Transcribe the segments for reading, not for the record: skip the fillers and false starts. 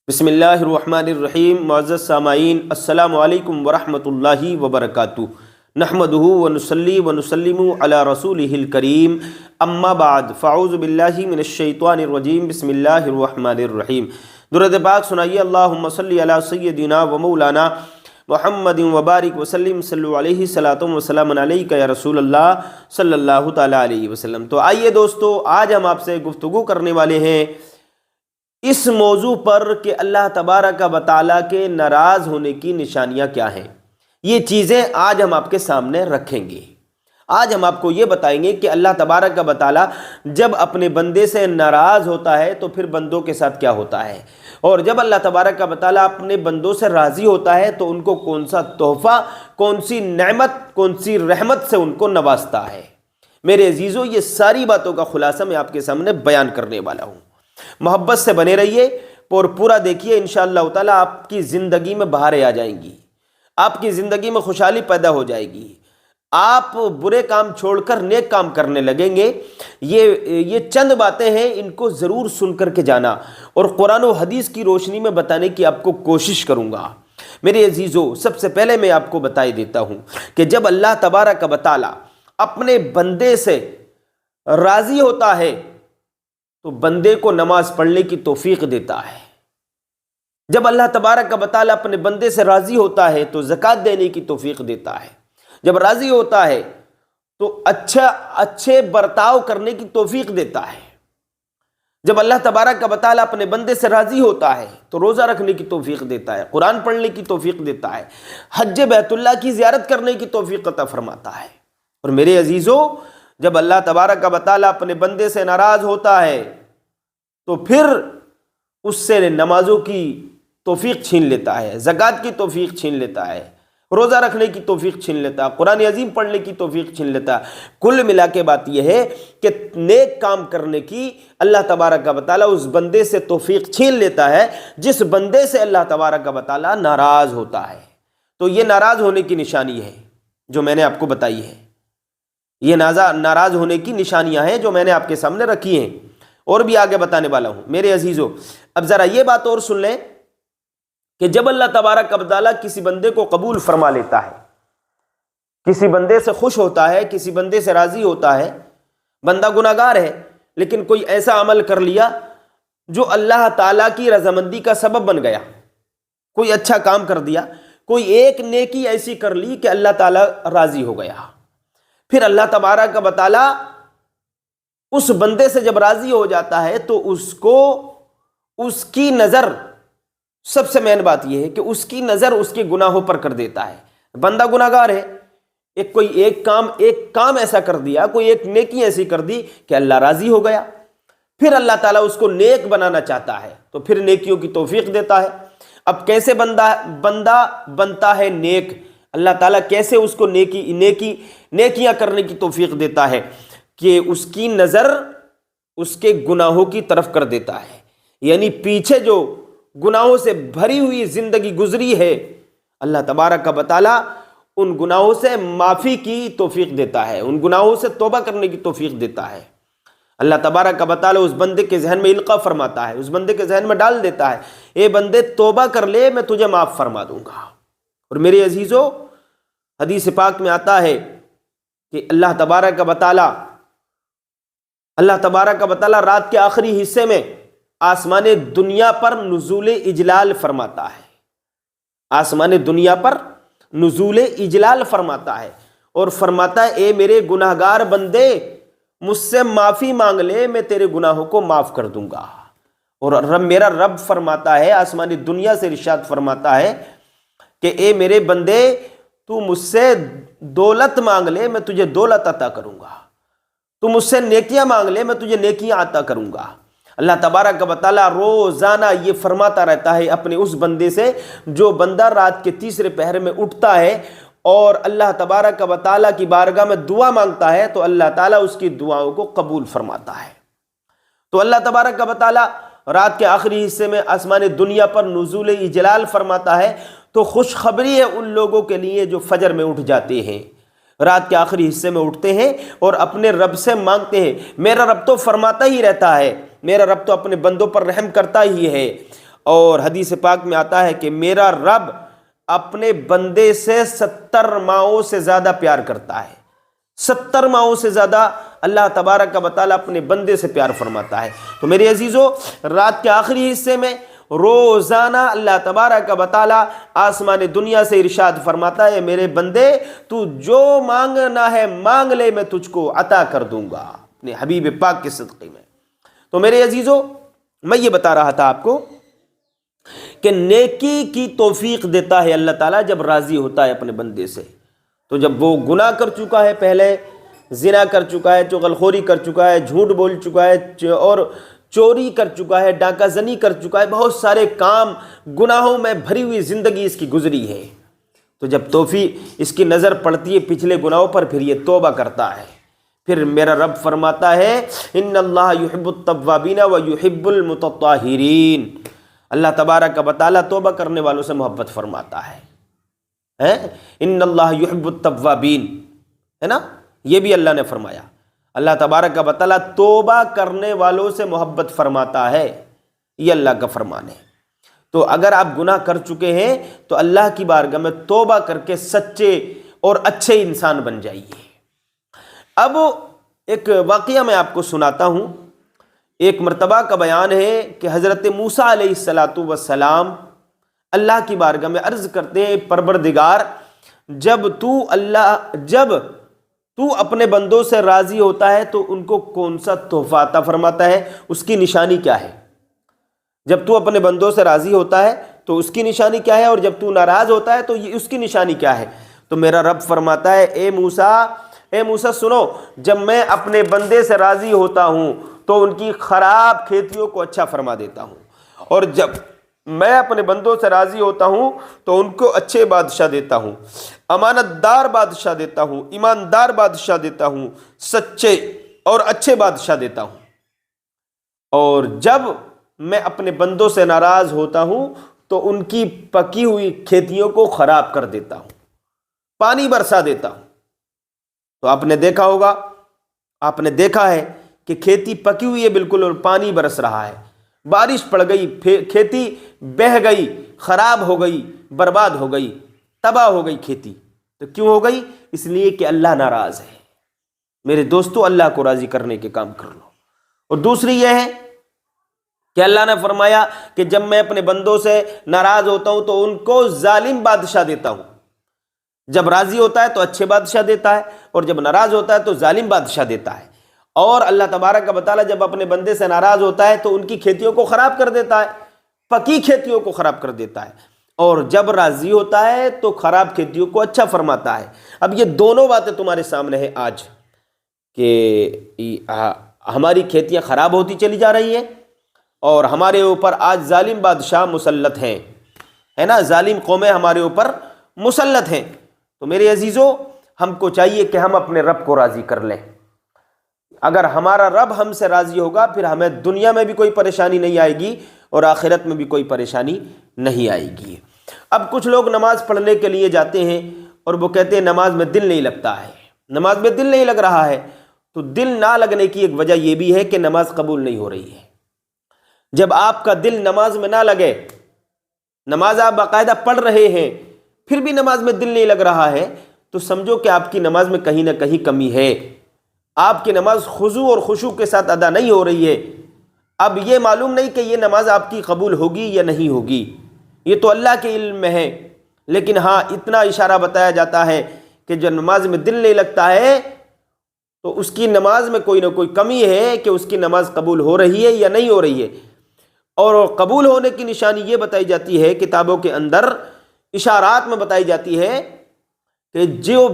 بسم اللہ الرحمن الرحیم۔ معزز سامعین، السلام علیکم ورحمۃ اللہ وبرکاتہ۔ نحمدہ ونصلی ونسلم علی رسولہ الکریم، اما بعد فاعوذ باللہ من الشیطان الرجیم، بسم اللہ الرحمن الرحیم۔ درود پاک سنائیے، اللہم صلی علی سیدنا و مولانا محمد وبارک وسلم، صلو علیہ صلاۃ وسلام علیک یا رسول اللہ صلی اللہ تعالیٰ علیہ وسلم۔ تو آئیے دوستو، آج ہم آپ سے گفتگو کرنے والے ہیں اس موضوع پر کہ اللہ تبارک و تعالیٰ کے ناراض ہونے کی نشانیاں کیا ہیں۔ یہ چیزیں آج ہم آپ کے سامنے رکھیں گے۔ آج ہم آپ کو یہ بتائیں گے کہ اللہ تبارک و تعالیٰ جب اپنے بندے سے ناراض ہوتا ہے تو پھر بندوں کے ساتھ کیا ہوتا ہے، اور جب اللہ تبارک و تعالیٰ اپنے بندوں سے راضی ہوتا ہے تو ان کو کون سا تحفہ، کون سی نعمت، کون سی رحمت سے ان کو نوازتا ہے۔ میرے عزیزو، یہ ساری باتوں کا خلاصہ میں آپ کے سامنے بیان کرنے والا ہوں۔ محبت سے بنے رہیے اور پورا دیکھیے، انشاءاللہ تعالیٰ آپ کی زندگی میں بہاریں آ جائیں گی، آپ کی زندگی میں خوشحالی پیدا ہو جائے گی، آپ برے کام چھوڑ کر نیک کام کرنے لگیں گے۔ یہ چند باتیں ہیں، ان کو ضرور سن کر کے جانا اور قرآن و حدیث کی روشنی میں بتانے کی آپ کو کوشش کروں گا۔ میرے عزیزو، سب سے پہلے میں آپ کو بتائی دیتا ہوں کہ جب اللہ تبارک و تعالیٰ اپنے بندے سے راضی ہوتا ہے تو بندے کو نماز پڑھنے کی توفیق دیتا ہے۔ جب اللہ تبارک و تعالیٰ اپنے بندے سے راضی ہوتا ہے تو زکوٰۃ دینے کی توفیق دیتا ہے۔ جب راضی ہوتا ہے تو اچھے برتاؤ کرنے کی توفیق دیتا ہے۔ جب اللہ تبارک و تعالیٰ اپنے بندے سے راضی ہوتا ہے تو روزہ رکھنے کی توفیق دیتا ہے، قرآن پڑھنے کی توفیق دیتا ہے، حج بیت اللہ کی زیارت کرنے کی توفیق عطا فرماتا ہے۔ اور میرے عزیزو، جب اللہ تبارک و تعالیٰ اپنے بندے سے ناراض ہوتا ہے تو پھر اس سے نمازوں کی توفیق چھین لیتا ہے، زکوٰۃ کی توفیق چھین لیتا ہے، روزہ رکھنے کی توفیق چھین لیتا ہے، قرآن عظیم پڑھنے کی توفیق چھین لیتا ہے۔ کل ملا کے بات یہ ہے کہ نیک کام کرنے کی اللہ تبارک و تعالیٰ اس بندے سے توفیق چھین لیتا ہے جس بندے سے اللہ تبارک و تعالیٰ ناراض ہوتا ہے۔ تو یہ ناراض ہونے کی نشانی ہے جو میں نے آپ کو بتائی ہے، یہ ناراض ہونے کی نشانیاں ہیں جو میں نے آپ کے سامنے رکھی ہیں، اور بھی آگے بتانے والا ہوں۔ میرے عزیزو، اب ذرا یہ بات اور سن لیں کہ جب اللہ تبارک و تعالیٰ کسی بندے کو قبول فرما لیتا ہے، کسی بندے سے خوش ہوتا ہے، کسی بندے سے راضی ہوتا ہے، بندہ گناہ گار ہے لیکن کوئی ایسا عمل کر لیا جو اللہ تعالیٰ کی رضامندی کا سبب بن گیا، کوئی اچھا کام کر دیا، کوئی ایک نیکی ایسی کر لی کہ اللہ تعالیٰ راضی ہو گیا، پھر اللہ تبارک و تعالیٰ اس بندے سے جب راضی ہو جاتا ہے تو اس کو اس کی نظر، سب سے مین بات یہ ہے کہ اس کی نظر اس کے گناہوں پر کر دیتا ہے۔ بندہ گناہ گار ہے، ایک کام ایسا کر دیا، کوئی ایک نیکی ایسی کر دی کہ اللہ راضی ہو گیا، پھر اللہ تعالیٰ اس کو نیک بنانا چاہتا ہے تو پھر نیکیوں کی توفیق دیتا ہے۔ اب کیسے بندہ بنتا ہے نیک؟ اللہ تعالیٰ کیسے اس کو نیکیاں کرنے کی توفیق دیتا ہے کہ اس کی نظر اس کے گناہوں کی طرف کر دیتا ہے، یعنی پیچھے جو گناہوں سے بھری ہوئی زندگی گزری ہے، اللہ تبارک و تعالیٰ ان گناہوں سے معافی کی توفیق دیتا ہے، ان گناہوں سے توبہ کرنے کی توفیق دیتا ہے۔ اللہ تبارک و تعالیٰ اس بندے کے ذہن میں القاء فرماتا ہے، اس بندے کے ذہن میں ڈال دیتا ہے، اے بندے توبہ کر لے، میں تجھے معاف فرما دوں گا۔ اور میرے عزیزو، حدیث پاک میں آتا ہے کہ اللہ تبارک و تعالیٰ رات کے آخری حصے میں آسمان دنیا پر نزول اجلال فرماتا ہے، آسمان دنیا پر نزول اجلال فرماتا ہے اور فرماتا ہے، اے میرے گناہ گار بندے، مجھ سے معافی مانگ لے، میں تیرے گناہوں کو معاف کر دوں گا۔ اور میرا رب فرماتا ہے، آسمان دنیا سے ارشاد فرماتا ہے کہ اے میرے بندے، تو مجھ سے دولت مانگ لے، میں تجھے دولت عطا کروں گا، تو مجھ سے نیکیاں مانگ لے، میں تجھے نیکیاں عطا کروں گا۔ اللہ تبارک و تعالیٰ روزانہ یہ فرماتا رہتا ہے اپنے اس بندے سے جو بندہ رات کے تیسرے پہر میں اٹھتا ہے اور اللہ تبارک و تعالیٰ کی بارگاہ میں دعا مانگتا ہے تو اللہ تعالیٰ اس کی دعاؤں کو قبول فرماتا ہے۔ تو اللہ تبارک و تعالیٰ رات کے آخری حصے میں آسمان دنیا پر نزول اجلال فرماتا ہے، تو خوشخبری ہے ان لوگوں کے لیے جو فجر میں اٹھ جاتے ہیں، رات کے آخری حصے میں اٹھتے ہیں اور اپنے رب سے مانگتے ہیں۔ میرا رب تو فرماتا ہی رہتا ہے، میرا رب تو اپنے بندوں پر رحم کرتا ہی ہے، اور حدیث پاک میں آتا ہے کہ میرا رب اپنے بندے سے 70 ماؤں سے زیادہ پیار کرتا ہے، 70 ماؤں سے زیادہ اللہ تبارک و تعالیٰ اپنے بندے سے پیار فرماتا ہے۔ تو میرے عزیزو، رات کے آخری حصے میں روزانہ اللہ تبارک و تعالیٰ آسمان دنیا سے ارشاد فرماتا ہے، میرے بندے تو جو مانگنا ہے مانگ لے، میں تجھ کو عطا کر دوں گا اپنے حبیب پاک کے صدقے میں۔ تو میرے عزیزو، میں یہ بتا رہا تھا آپ کو کہ نیکی کی توفیق دیتا ہے اللہ تعالیٰ جب راضی ہوتا ہے اپنے بندے سے۔ تو جب وہ گناہ کر چکا ہے، پہلے زنا کر چکا ہے، چغل خوری کر چکا ہے، جھوٹ بول چکا ہے، اور چوری کر چکا ہے، ڈاکہ زنی کر چکا ہے، بہت سارے کام گناہوں میں بھری ہوئی زندگی اس کی گزری ہے، تو جب اس کی نظر پڑتی ہے پچھلے گناہوں پر، پھر یہ توبہ کرتا ہے۔ پھر میرا رب فرماتا ہے ان اللہ یحب التوابین و یحب المتطہرین، اللہ تبارک و تعالیٰ توبہ کرنے والوں سے محبت فرماتا ہے۔ ان اللہ یحب التوابین، ہے نا، یہ بھی اللہ نے فرمایا، اللہ تبارک و تعالیٰ توبہ کرنے والوں سے محبت فرماتا ہے، یہ اللہ کا فرمان ہے۔ تو اگر آپ گناہ کر چکے ہیں تو اللہ کی بارگاہ میں توبہ کر کے سچے اور اچھے انسان بن جائیے۔ اب ایک واقعہ میں آپ کو سناتا ہوں۔ ایک مرتبہ کا بیان ہے کہ حضرت موسیٰ علیہ السلام اللہ کی بارگاہ میں عرض کرتے ہیں، پروردگار، جب تو اپنے بندوں سے راضی ہوتا ہے تو ان کو کون سا تحفہ عطا فرماتا ہے، اس کی نشانی کیا ہے؟ جب تو اپنے بندوں سے راضی ہوتا ہے تو اس کی نشانی کیا ہے، اور جب تو ناراض ہوتا ہے تو اس کی نشانی کیا ہے؟ تو میرا رب فرماتا ہے، اے موسیٰ سنو، جب میں اپنے بندے سے راضی ہوتا ہوں تو ان کی خراب کھیتیوں کو اچھا فرما دیتا ہوں، اور جب میں اپنے بندوں سے راضی ہوتا ہوں تو ان کو اچھے بادشاہ دیتا ہوں، امانت دار بادشاہ دیتا ہوں، ایماندار بادشاہ دیتا ہوں، سچے اور اچھے بادشاہ دیتا ہوں، اور جب میں اپنے بندوں سے ناراض ہوتا ہوں تو ان کی پکی ہوئی کھیتیوں کو خراب کر دیتا ہوں، پانی برسا دیتا ہوں۔ تو آپ نے دیکھا ہوگا، آپ نے دیکھا ہے کہ کھیتی پکی ہوئی ہے بالکل اور پانی برس رہا ہے، بارش پڑ گئی، کھیتی بہہ گئی، خراب ہو گئی، برباد ہو گئی، تباہ ہو گئی کھیتی۔ تو کیوں ہو گئی؟ اس لیے کہ اللہ ناراض ہے۔ میرے دوستو، اللہ کو راضی کرنے کے کام کر لو۔ اور دوسری یہ ہے کہ اللہ نے فرمایا کہ جب میں اپنے بندوں سے ناراض ہوتا ہوں تو ان کو ظالم بادشاہ دیتا ہوں۔ جب راضی ہوتا ہے تو اچھے بادشاہ دیتا ہے، اور جب ناراض ہوتا ہے تو ظالم بادشاہ دیتا ہے۔ اور اللہ تبارک و تعالیٰ جب اپنے بندے سے ناراض ہوتا ہے تو ان کی کھیتیوں کو خراب کر دیتا ہے، پکی کھیتیوں کو خراب کر دیتا ہے، اور جب راضی ہوتا ہے تو خراب کھیتیوں کو اچھا فرماتا ہے۔ اب یہ دونوں باتیں تمہارے سامنے ہیں آج، کہ ہماری کھیتیاں خراب ہوتی چلی جا رہی ہیں، اور ہمارے اوپر آج ظالم بادشاہ مسلط ہیں، ہے نا، ظالم قومیں ہمارے اوپر مسلط ہیں۔ تو میرے عزیزو، ہم کو چاہیے کہ ہم اپنے رب کو راضی کر لیں۔ اگر ہمارا رب ہم سے راضی ہوگا، پھر ہمیں دنیا میں بھی کوئی پریشانی نہیں آئے گی اور آخرت میں بھی کوئی پریشانی نہیں آئے گی۔ اب کچھ لوگ نماز پڑھنے کے لیے جاتے ہیں اور وہ کہتے ہیں نماز میں دل نہیں لگتا ہے، نماز میں دل نہیں لگ رہا ہے۔ تو دل نہ لگنے کی ایک وجہ یہ بھی ہے کہ نماز قبول نہیں ہو رہی ہے۔ جب آپ کا دل نماز میں نہ لگے، نماز آپ باقاعدہ پڑھ رہے ہیں، پھر بھی نماز میں دل نہیں لگ رہا ہے، تو سمجھو کہ آپ کی نماز میں کہیں نہ کہیں کمی ہے، آپ کی نماز خضوع اور خشوع کے ساتھ ادا نہیں ہو رہی ہے۔ اب یہ معلوم نہیں کہ یہ نماز آپ کی قبول ہوگی یا نہیں ہوگی، یہ تو اللہ کے علم میں ہے، لیکن ہاں اتنا اشارہ بتایا جاتا ہے کہ جو نماز میں دل نہیں لگتا ہے تو اس کی نماز میں کوئی نہ کوئی کمی ہے، کہ اس کی نماز قبول ہو رہی ہے یا نہیں ہو رہی ہے۔ اور قبول ہونے کی نشانی یہ بتائی جاتی ہے، کتابوں کے اندر اشارات میں بتائی جاتی ہے کہ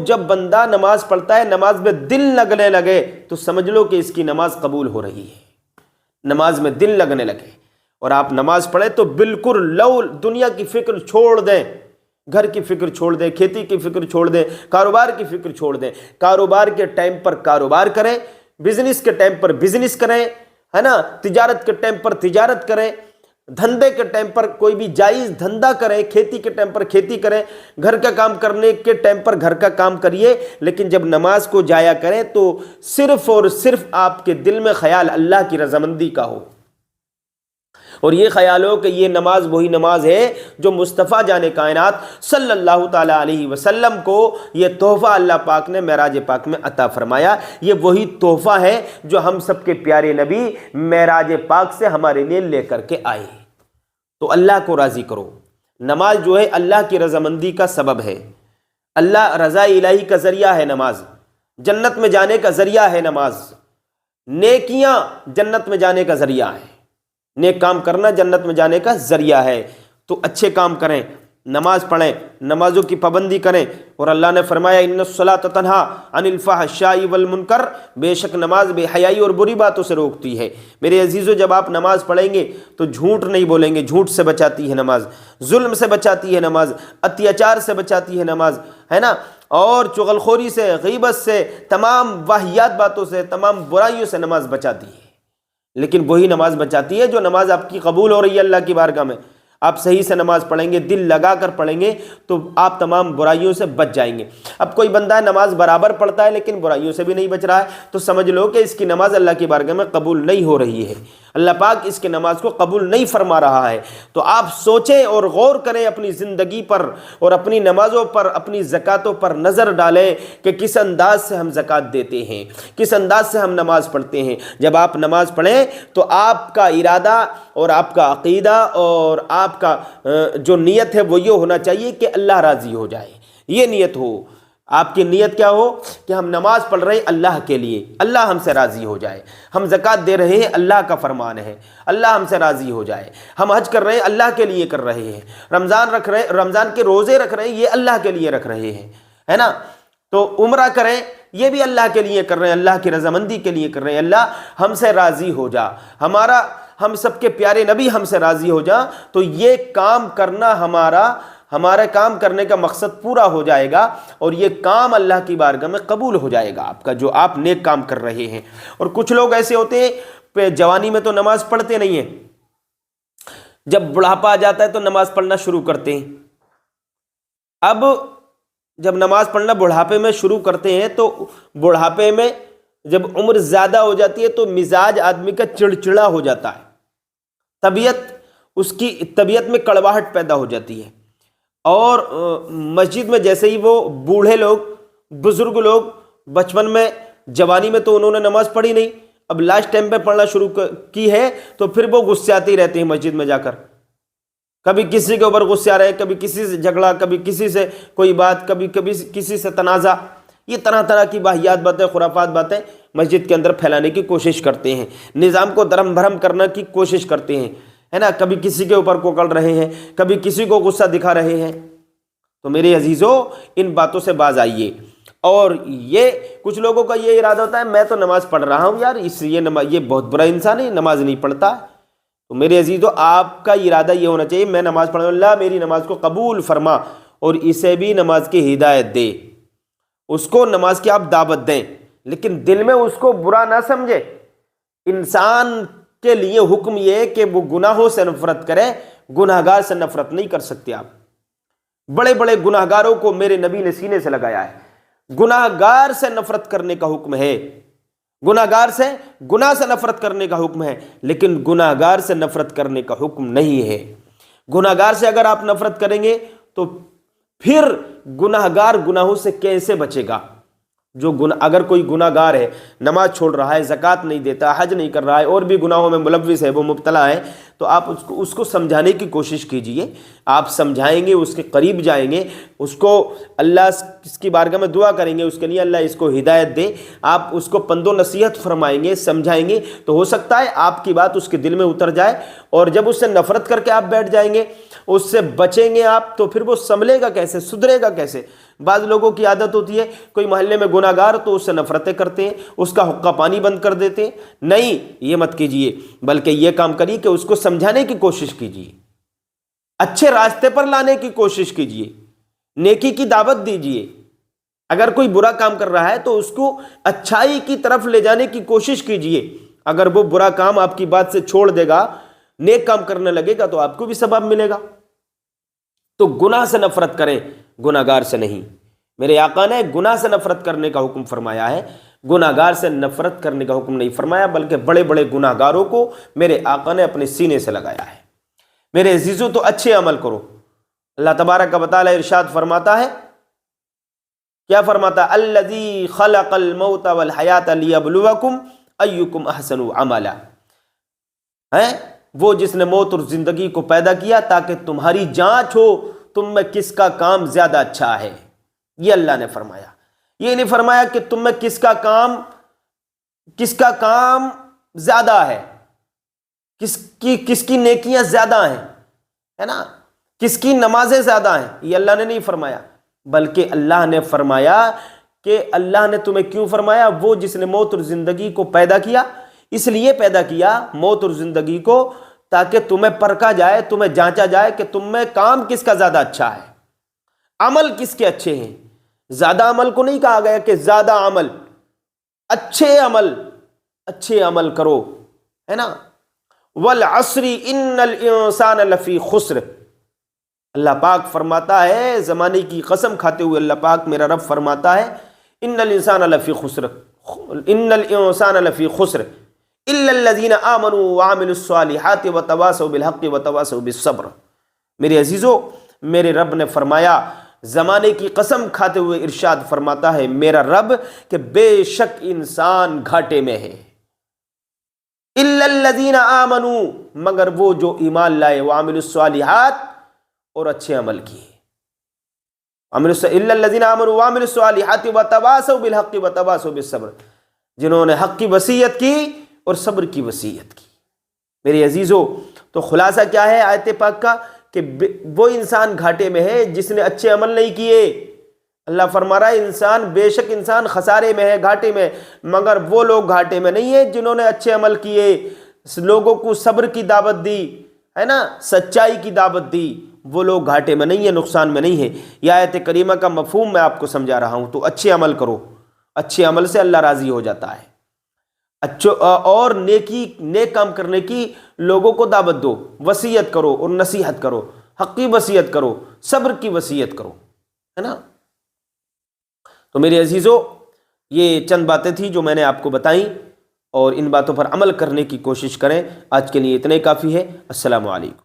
جب بندہ نماز پڑھتا ہے، نماز میں دل لگنے لگے، تو سمجھ لو کہ اس کی نماز قبول ہو رہی ہے۔ نماز میں دل لگنے لگے اور آپ نماز پڑھیں تو بالکل دنیا کی فکر چھوڑ دیں، گھر کی فکر چھوڑ دیں، کھیتی کی فکر چھوڑ دیں، کاروبار کی فکر چھوڑ دیں، کاروبار کے ٹائم پر کاروبار کریں، بزنس کے ٹائم پر بزنس کریں، ہے نا، تجارت کے ٹائم پر تجارت کریں، دھندے کے ٹائم پر کوئی بھی جائز دھندا کریں، کھیتی کے ٹائم پر کھیتی کریں، گھر کا کام کرنے کے ٹائم پر گھر کا کام کریے، لیکن جب نماز کو جایا کریں تو صرف اور صرف آپ کے دل میں خیال اللہ کی رضامندی کا ہو۔ اور یہ خیال ہو کہ یہ نماز وہی نماز ہے جو مصطفیٰ جان کائنات صلی اللہ تعالیٰ علیہ وسلم کو یہ تحفہ اللہ پاک نے معراج پاک میں عطا فرمایا، یہ وہی تحفہ ہے جو ہم سب کے پیارے نبی معراج پاک سے ہمارے لیے لے کر کے آئے۔ تو اللہ کو راضی کرو۔ نماز جو ہے اللہ کی رضامندی کا سبب ہے، اللہ رضا الہی کا ذریعہ ہے نماز، جنت میں جانے کا ذریعہ ہے نماز، نیکیاں جنت میں جانے کا ذریعہ ہے، نیک کام کرنا جنت میں جانے کا ذریعہ ہے۔ تو اچھے کام کریں، نماز پڑھیں، نمازوں کی پابندی کریں۔ اور اللہ نے فرمایا ان الصلاۃ تنہا عن الفحشاء والمنکر، بے شک نماز بے حیائی اور بری باتوں سے روکتی ہے۔ میرے عزیزو، جب آپ نماز پڑھیں گے تو جھوٹ نہیں بولیں گے، جھوٹ سے بچاتی ہے نماز، ظلم سے بچاتی ہے نماز، اتیاچار سے بچاتی ہے نماز، ہے نا، اور چغل خوری سے، غیبت سے، تمام واہیات باتوں سے، تمام برائیوں سے نماز بچاتی ہے۔ لیکن وہی نماز بچاتی ہے جو نماز آپ کی قبول ہو رہی ہے اللہ کی بارگاہ میں۔ آپ صحیح سے نماز پڑھیں گے، دل لگا کر پڑھیں گے تو آپ تمام برائیوں سے بچ جائیں گے۔ اب کوئی بندہ نماز برابر پڑھتا ہے لیکن برائیوں سے بھی نہیں بچ رہا ہے تو سمجھ لو کہ اس کی نماز اللہ کی بارگاہ میں قبول نہیں ہو رہی ہے، اللہ پاک اس کی نماز کو قبول نہیں فرما رہا ہے۔ تو آپ سوچیں اور غور کریں اپنی زندگی پر اور اپنی نمازوں پر، اپنی زکاتوں پر نظر ڈالیں کہ کس انداز سے ہم زکات دیتے ہیں، کس انداز سے ہم نماز پڑھتے ہیں۔ جب آپ نماز پڑھیں تو آپ کا ارادہ اور آپ کا عقیدہ اور آپ کا جو نیت ہے وہ یہ ہونا چاہیے کہ اللہ راضی ہو جائے، یہ نیت ہو۔ آپ کی نیت کیا ہو کہ ہم نماز پڑھ رہے ہیں اللہ کے لیے، اللہ ہم سے راضی ہو جائے، ہم زکوٰۃ دے رہے ہیں اللہ کا فرمان ہے، اللہ ہم سے راضی ہو جائے، ہم حج کر رہے ہیں اللہ کے لیے کر رہے ہیں، رمضان رکھ رہے ہیں، رمضان کے روزے رکھ رہے ہیں یہ اللہ کے لیے رکھ رہے ہیں، ہے نا، تو عمرہ کریں یہ بھی اللہ کے لیے کر رہے ہیں، اللہ کی رضامندی کے لیے کر رہے ہیں، اللہ ہم سے راضی ہو جا، ہم سب کے پیارے نبی ہم سے راضی ہو جا، تو یہ کام کرنا ہمارا کام کرنے کا مقصد پورا ہو جائے گا اور یہ کام اللہ کی بارگاہ میں قبول ہو جائے گا آپ کا جو آپ نیک کام کر رہے ہیں۔ اور کچھ لوگ ایسے ہوتے ہیں جوانی میں تو نماز پڑھتے نہیں ہیں، جب بڑھاپا آ جاتا ہے تو نماز پڑھنا شروع کرتے ہیں۔ اب جب نماز پڑھنا بڑھاپے میں شروع کرتے ہیں تو بڑھاپے میں جب عمر زیادہ ہو جاتی ہے تو مزاج آدمی کا چڑچڑا ہو جاتا ہے، اس کی طبیعت میں کڑواہٹ پیدا ہو جاتی ہے، اور مسجد میں جیسے ہی وہ بوڑھے لوگ، بزرگ لوگ بچپن میں، جوانی میں تو انہوں نے نماز پڑھی نہیں، اب لاسٹ ٹائم پہ پڑھنا شروع کی ہے تو پھر وہ غصاتے ہی رہتے ہیں مسجد میں جا کر، کبھی کسی کے اوپر غصے آ رہے، کبھی کسی سے جھگڑا، کبھی کسی سے کوئی بات، کبھی کسی سے تنازع، یہ طرح طرح کی واہیات باتیں، خرافات باتیں مسجد کے اندر پھیلانے کی کوشش کرتے ہیں، نظام کو درم بھرم کرنے کی کوشش کرتے ہیں، ہے نا، کبھی کسی کے اوپر کوکڑ رہے ہیں، کبھی کسی کو غصہ دکھا رہے ہیں۔ تو میرے عزیزو ان باتوں سے باز آئیے۔ اور یہ کچھ لوگوں کا یہ ارادہ ہوتا ہے میں تو نماز پڑھ رہا ہوں یار، یہ بہت برا انسان ہے، نماز نہیں پڑھتا۔ تو میرے عزیزو آپ کا ارادہ یہ ہونا چاہیے میں نماز پڑھوں، اللہ میری نماز کو قبول فرما اور اسے بھی نماز کی ہدایت دے، اس کو نماز کی آپ دعوت دیں، لیکن دل میں اس کو برا نہ سمجھے۔ انسان کے لیے حکم یہ ہے کہ وہ گناہوں سے نفرت کرے، گناہگار سے نفرت نہیں کر سکتے آپ۔ بڑے بڑے گناہگاروں کو میرے نبی نے سینے سے لگایا ہے، گناہگار سے نفرت کرنے کا حکم ہے، گناہگار سے، گناہ سے نفرت کرنے کا حکم ہے، لیکن گناہگار سے نفرت کرنے کا حکم نہیں ہے۔ گناہگار سے اگر آپ نفرت کریں گے تو پھر گناہگار گناہوں سے کیسے بچے گا؟ اگر کوئی گناہگار ہے، نماز چھوڑ رہا ہے، زکوٰۃ نہیں دیتا، حج نہیں کر رہا ہے، اور بھی گناہوں میں ملوث ہے، وہ مبتلا ہے، تو آپ اس کو سمجھانے کی کوشش کیجئے۔ آپ سمجھائیں گے، اس کے قریب جائیں گے، اس کو اللہ اس کی بارگاہ میں دعا کریں گے اس کے لیے اللہ اس کو ہدایت دے، آپ اس کو پند و نصیحت فرمائیں گے، سمجھائیں گے، تو ہو سکتا ہے آپ کی بات اس کے دل میں اتر جائے، اور جب اس سے نفرت کر کے آپ بیٹھ جائیں گے، اس سے بچیں گے آپ، تو پھر وہ سنبھلے گا کیسے، سدھرے گا کیسے؟ بعض لوگوں کی عادت ہوتی ہے کوئی محلے میں گناہگار تو اس سے نفرتیں کرتے ہیں، اس کا حقہ پانی بند کر دیتے ہیں۔ نہیں، یہ مت کیجئے، بلکہ یہ کام کریے کہ اس کو سمجھانے کی کوشش کیجئے، اچھے راستے پر لانے کی کوشش کیجئے، نیکی کی دعوت دیجئے۔ اگر کوئی برا کام کر رہا ہے تو اس کو اچھائی کی طرف لے جانے کی کوشش کیجئے۔ اگر وہ برا کام آپ کی بات سے چھوڑ دے گا، نیک کام کرنے لگے گا تو آپ کو بھی ثواب ملے گا۔ تو گناہ سے نفرت کریں، گناہگار سے نہیں۔ میرے آقا نے گناہ سے نفرت کرنے کا حکم فرمایا ہے، گناہگار سے نفرت کرنے کا حکم نہیں فرمایا، بلکہ بڑے بڑے گناہگاروں کو میرے آقا نے اپنے سینے سے لگایا ہے۔ میرے عزیزو، تو اچھے عمل کرو۔ اللہ تبارک و تعالی ارشاد فرماتا ہے، کیا فرماتا؟ الذی خلق الموت والحیات لیبلوکم ایکم احسن عملا، ہے وہ جس نے موت اور زندگی کو پیدا کیا تاکہ تمہاری جانچ ہو تم میں کس کا کام زیادہ اچھا ہے۔ یہ اللہ نے فرمایا، یہ نہیں فرمایا کہ تم میں کس کا کام زیادہ ہے، کس کی نیکیاں زیادہ ہیں، ہے نا، کس کی نمازیں زیادہ ہیں، یہ اللہ نے نہیں فرمایا، بلکہ اللہ نے فرمایا کہ اللہ نے تمہیں کیوں فرمایا؟ وہ جس نے موت اور زندگی کو پیدا کیا، اس لیے پیدا کیا موت اور زندگی کو تاکہ تمہیں پرکھا جائے، تمہیں جانچا جائے کہ تم میں کام کس کا زیادہ اچھا ہے، عمل کس کے اچھے ہیں۔ زیادہ عمل کو نہیں کہا گیا کہ زیادہ عمل، اچھے عمل کرو، ہے نا۔ والعصر ان الانسان لفی خسر، اللہ پاک فرماتا ہے، زمانے کی قسم کھاتے ہوئے اللہ پاک میرا رب فرماتا ہے، ان الانسان لفی خسر الا الذین آمنوا وعملوا الصالحات وتواصوا بالحق وتواصوا بالصبر۔ میرے عزیزو، میرے رب نے فرمایا، زمانے کی قسم کھاتے ہوئے ارشاد فرماتا ہے میرا رب کہ بے شک انسان گھاٹے میں ہے، الا الذین آمنوا، مگر وہ جو ایمان لائے، وعملوا الصالحات، اور اچھے عمل کیے، الا الذین آمنوا وعملوا الصالحات وتواصوا بالحق وتواصوا بالصبر، جنہوں نے حق کی وصیت کی اور صبر کی وصیت کی۔ میرے عزیزو، تو خلاصہ کیا ہے آیت پاک کا؟ کہ وہ انسان گھاٹے میں ہے جس نے اچھے عمل نہیں کیے۔ اللہ فرما رہا ہے بے شک انسان خسارے میں ہے، گھاٹے میں، مگر وہ لوگ گھاٹے میں نہیں ہیں جنہوں نے اچھے عمل کیے، لوگوں کو صبر کی دعوت دی، ہے نا، سچائی کی دعوت دی، وہ لوگ گھاٹے میں نہیں ہیں، نقصان میں نہیں ہے۔ یہ آیت کریمہ کا مفہوم میں آپ کو سمجھا رہا ہوں۔ تو اچھے عمل کرو، اچھے عمل سے اللہ راضی ہو جاتا ہے، اور نیک کام کرنے کی لوگوں کو دعوت دو، وصیت کرو اور نصیحت کرو، حق کی وصیت کرو، صبر کی وصیت کرو، ہے نا۔ تو میرے عزیزو، یہ چند باتیں تھیں جو میں نے آپ کو بتائیں، اور ان باتوں پر عمل کرنے کی کوشش کریں۔ آج کے لیے اتنے کافی ہے۔ السلام علیکم۔